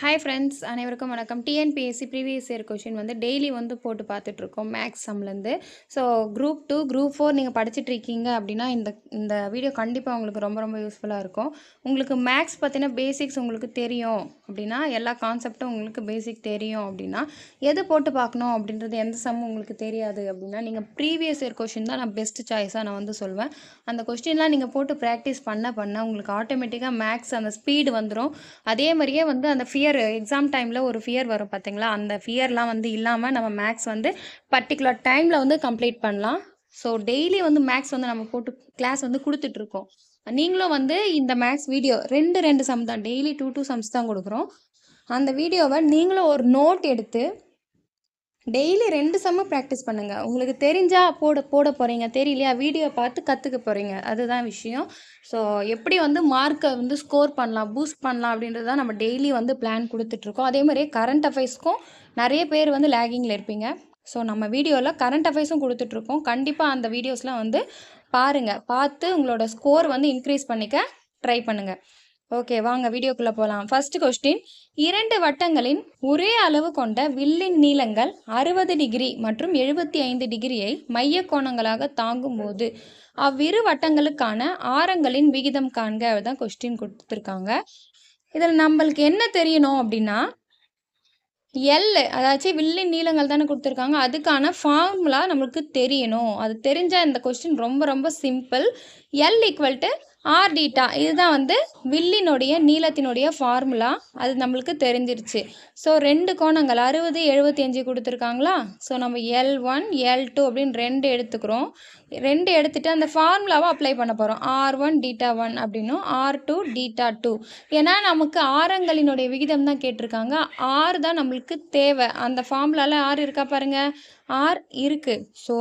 Hi friends, அனைவருக்கும் வணக்கம். TNPSC previous year question வந்து டெய்லி வந்து போட்டு பார்த்துட்ருக்கோம் மேக்ஸ் சம்லேருந்து. ஸோ குரூப் 2, குரூப் 4 நீங்கள் படிச்சுட்ருக்கீங்க அப்படின்னா இந்த இந்த வீடியோ கண்டிப்பாக உங்களுக்கு ரொம்ப ரொம்ப யூஸ்ஃபுல்லாக இருக்கும். உங்களுக்கு மேக்ஸ் பற்றின பேசிக்ஸ் உங்களுக்கு தெரியும் அப்படின்னா, எல்லா கான்செப்ட்டும் உங்களுக்கு பேசிக் தெரியும் அப்படின்னா, எது போட்டு பார்க்கணும் அப்படின்றது எந்த சம் உங்களுக்கு தெரியாது அப்படின்னா, நீங்கள் ப்ரீவியஸ் இயர் கொஷின் தான் நான் பெஸ்ட் சாய்ஸாக நான் வந்து சொல்வேன். அந்த கொஸ்டின்லாம் நீங்கள் போட்டு ப்ராக்டிஸ் பண்ண உங்களுக்கு ஆட்டோமேட்டிக்காக மேக்ஸ் அந்த ஸ்பீடு வந்துடும். அதே மாதிரியே வந்து அந்த எக்ஸாம் டைமில் ஒரு ஃபியர் வரும் பார்த்தீங்களா, அந்த ஃபியர்லாம் வந்து இல்லாமல் நம்ம மேக்ஸ் வந்து பர்டிகுலர் டைமில் வந்து கம்ப்ளீட் பண்ணலாம். ஸோ டெய்லி வந்து மேக்ஸ் வந்து நம்ம போட்டு கிளாஸ் வந்து கொடுத்துட்ருக்கோம். நீங்களும் வந்து இந்த மேக்ஸ் வீடியோ ரெண்டு சம் தான், டெய்லி 2 சம்ஸ் தான் கொடுக்குறோம். அந்த வீடியோவை நீங்களும் ஒரு நோட் எடுத்து டெய்லி 2 சம்மு ப்ராக்டிஸ் பண்ணுங்கள். உங்களுக்கு தெரிஞ்சால் போட போகிறீங்க, தெரியலையா வீடியோ பார்த்து கற்றுக்க போகிறீங்க, அதுதான் விஷயம். ஸோ எப்படி வந்து மார்க்கை வந்து ஸ்கோர் பண்ணலாம், பூஸ்ட் பண்ணலாம் அப்படின்றது தான் நம்ம டெய்லி வந்து பிளான் கொடுத்துட்ருக்கோம். அதே மாதிரியே கரண்ட் அஃபேர்ஸ்க்கும் நிறைய பேர் வந்து லேகிங்கில் இருப்பீங்க. ஸோ நம்ம வீடியோவில் கரண்ட் அஃபேர்ஸும் கொடுத்துட்ருக்கோம். கண்டிப்பாக அந்த வீடியோஸ்லாம் வந்து பாருங்கள், பார்த்து உங்களோட ஸ்கோர் வந்து இன்க்ரீஸ் பண்ணிக்க ட்ரை பண்ணுங்கள். ஓகே, வாங்க வீடியோக்குள்ளே போகலாம். ஃபர்ஸ்ட் கொஸ்டின், 2 வட்டங்களின் ஒரே அளவு கொண்ட வில்லின் நீளங்கள் 60 டிகிரி மற்றும் 75 டிகிரியை மைய கோணங்களாக தாங்கும் போது அவ்விரு வட்டங்களுக்கான ஆரங்களின் விகிதம் காண்க தான் கொஸ்டின் கொடுத்துருக்காங்க. இதில் நம்மளுக்கு என்ன தெரியணும் அப்படின்னா, எல் அதாச்சும் வில்லின் நீளங்கள் தானே கொடுத்துருக்காங்க, அதுக்கான ஃபார்முலா நம்மளுக்கு தெரியணும். அது தெரிஞ்சால் இந்த கொஸ்டின் ரொம்ப ரொம்ப simple. L equal to R theta, இதுதான் வந்து வில்லினுடைய நீளத்தினுடைய ஃபார்முலா. அது நம்மளுக்கு தெரிஞ்சிருச்சு. ஸோ 2 கோணங்கள் 60, 75 கொடுத்துருக்காங்களா. ஸோ நம்ம L1, L2 அப்படின்னு 2 எடுத்துக்கிறோம். 2 எடுத்துகிட்டு அந்த ஃபார்முலாவை அப்ளை பண்ண போகிறோம். R1 டீட்டா 1 அப்படின்னும் R2 டீட்டா 2. ஏன்னா நமக்கு ஆரங்களினுடைய விகிதம் தான் கேட்டிருக்காங்க. R தான் நம்மளுக்கு தேவை. அந்த ஃபார்முலாவில் R இருக்கா பாருங்கள், R இருக்குது. ஸோ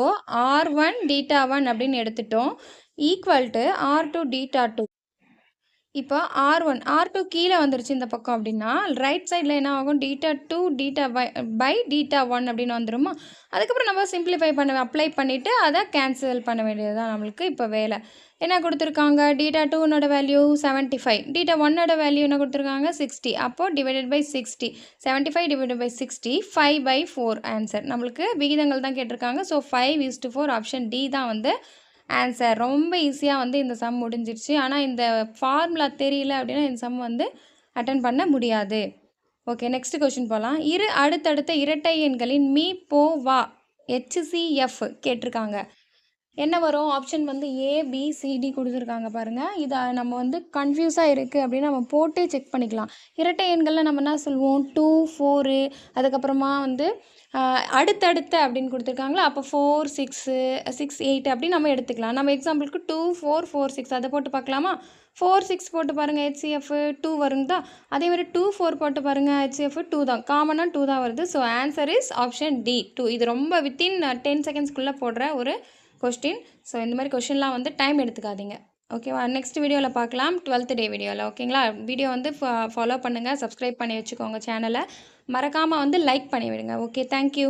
R1 டீட்டா 1 அப்படின்னு எடுத்துட்டோம், ஈக்குவல் டு R2 டீட்டா 2. இப்போ R2 கீழே வந்துருச்சு இந்த பக்கம் அப்படின்னா, ரைட் சைடில் என்ன ஆகும், டீட்டா 2 டீட்டா பை டீட்டா 1 அப்படின்னு வந்துடுமா. அதுக்கப்புறம் நம்ம சிம்பிளிஃபை அப்ளை பண்ணிவிட்டு அதை கேன்சல் பண்ண வேண்டியது தான் நம்மளுக்கு இப்போ வேலை. என்ன கொடுத்துருக்காங்க, டீட்டா 2நோட வேல்யூ 75, டீட்டா 1ஓட வேல்யூ என்ன கொடுத்துருக்காங்க 60. அப்போது divided by 60, 75 divided by 60, 5/4 answer. நம்மளுக்கு விகிதங்கள் தான் கேட்டிருக்காங்க. ஸோ 5:4 ஆப்ஷன் டி தான் வந்து ஆன்சர். ரொம்ப ஈஸியாக வந்து இந்த சம் முடிஞ்சிருச்சு. ஆனால் இந்த ஃபார்முலா தெரியல அப்படின்னா இந்த சம் வந்து அட்டன் பண்ண முடியாது. ஓகே, நெக்ஸ்ட் கொஸ்டின் போகலாம். இரு அடுத்தடுத்த இரட்டை எண்களின் மீ போ வா HCF கேட்டிருக்காங்க. என்ன வரும், ஆப்ஷன் வந்து ABCD கொடுத்துருக்காங்க பாருங்கள். இதை நம்ம வந்து கன்ஃபியூஸாக இருக்குது அப்படின்னு நம்ம போட்டே செக் பண்ணிக்கலாம். இரட்டை எண்களில் நம்ம என்ன சொல்லுவோம், 2, 4, அதுக்கப்புறமா வந்து அடுத்தடுத்த அப்படின்னு கொடுத்துருக்காங்களா, அப்போ 4, 6, 6, 8 அப்படின்னு நம்ம எடுத்துக்கலாம். நம்ம எக்ஸாம்பிளுக்கு 2, 4, 4, 6 அதை போட்டு பார்க்கலாமா. 4, 6 போட்டு பாருங்கள், HCF 2 வருங்க தான். அதேமாதிரி 2, 4 போட்டு பாருங்கள், HCF 2 தான். காமனாக 2 தான் வருது. So answer is option D 2. இது ரொம்ப வித்தின் 10 செகண்ட்ஸ்க்குள்ளே போடுற ஒரு கொஸ்டின். ஸோ இந்த மாதிரி கொஸ்டின்லாம் வந்து டைம் எடுத்துக்காதீங்க. ஓகேவா, நெக்ஸ்ட் வீடியோவில் பார்க்கலாம், 12th டே வீடியோவில். ஓகேங்களா, வீடியோ வந்து ஃபாலோ பண்ணுங்கள், சப்ஸ்கிரைப் பண்ணி வச்சுக்கோங்க சேனலை. மறக்காமல் வந்து லைக் பண்ணி விடுங்க. Okay, thank you.